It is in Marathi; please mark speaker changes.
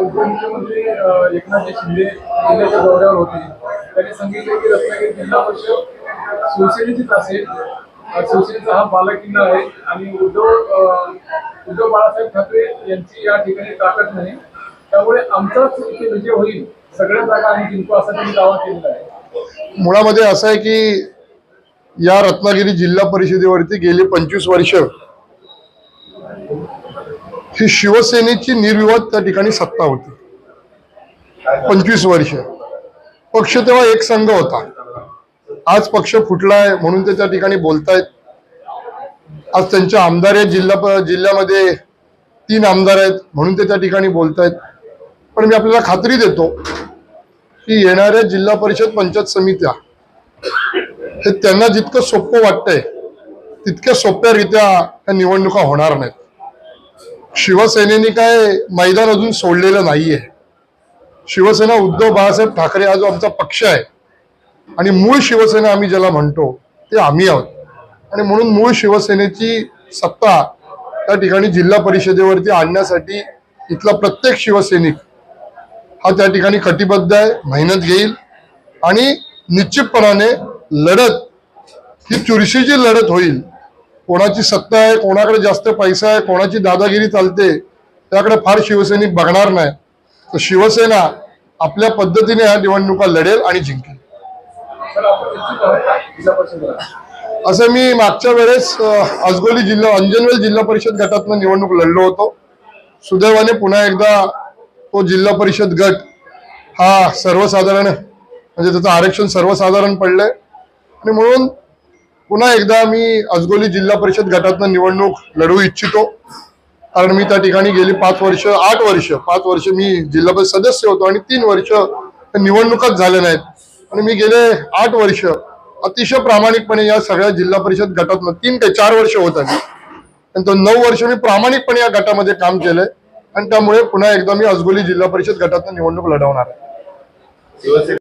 Speaker 1: उपमुख्यमंत्री एकनाथ शिंदे जिल्ह्याच्या दौऱ्यावर होते. त्यांनी सांगितले की रत्नागिरी जिल्हा परिषद शिवसेनेचीच असेल. शिवसेनेचा हा बालेकिल्ला आहे आणि उद्धव बाळासाहेब ठाकरे यांची या ठिकाणी ताकद नाही, त्यामुळे आमचाच इथे विजय होईल, सगळ्या जागा आम्ही जिंकू असा त्यांनी दावा केलेला आहे.
Speaker 2: मुळामध्ये असं आहे की या रत्नागिरी जिल्हा परिषदेवरती गेली 25 वर्ष ही शिवसेनेची निर्विवाद त्या ठिकाणी सत्ता होती. 25 वर्ष पक्ष तेव्हा एक संघ होता. आज पक्ष फुटलाय म्हणून ते त्या ठिकाणी बोलतायत. आज त्यांचे आमदार आहेत, जिल्ह्यामध्ये 3 आमदार आहेत म्हणून ते त्या ठिकाणी बोलतायत. पण मी आपल्याला खात्री देतो की येणाऱ्या जिल्हा परिषद पंचायत समित्या हे त्यांना जितकं सोपं वाटतंय तितक्या सोप्यारित्या ह्या निवडणुका होणार नाहीत. शिवसेनेने काय मैदान अजून सोडलेलं नाहीये. शिवसेना उद्धव बाळासाहेब ठाकरे हा जो आमचा पक्ष आहे आणि मूळ शिवसेना आम्ही ज्याला म्हणतो ते आम्ही आहोत. आणि म्हणून मूळ शिवसेनेची सत्ता त्या ठिकाणी जिल्हा परिषदेवरती आणण्यासाठी इथला प्रत्येक शिवसैनिक हा त्या ठिकाणी कटिबद्ध आहे, मेहनत घेईल आणि निश्चितपणाने लढत ही चुरशीची लढत होईल. कोणाची सत्ता आहे, कोणाकडे जास्त पैसा आहे, कोणाची दादागिरी चालते त्याकडे फार शिवसैनिक बघणार नाही. तर शिवसेना आपल्या पद्धतीने ह्या निवडणुका लढेल आणि जिंकेल. असं मी मागच्या वेळेस अंजनवेल जिल्हा परिषद गटातनं निवडणूक लढलो होतो. सुदैवाने पुन्हा एकदा तो जिल्हा परिषद गट हा सर्वसाधारण म्हणजे त्याचं आरक्षण सर्वसाधारण पडलंय आणि म्हणून पुन्हा एकदा मी अजगोली जिल्हा परिषद गटातनं निवडणूक लढवू इच्छितो. कारण मी त्या ठिकाणी गेली 5 वर्ष मी जिल्हा परिषद सदस्य होतो आणि 3 वर्ष निवडणुकाच झाल्या नाहीत. आणि मी गेले 8 वर्ष अतिशय प्रामाणिकपणे या सगळ्या जिल्हा परिषद गटातनं 3 ते 4 वर्ष होत आली आणि तो 9 वर्ष मी प्रामाणिकपणे या गटामध्ये काम केलंय आणि त्यामुळे पुन्हा एकदा मी अजगोली जिल्हा परिषद गटातनं निवडणूक लढवणार आहे.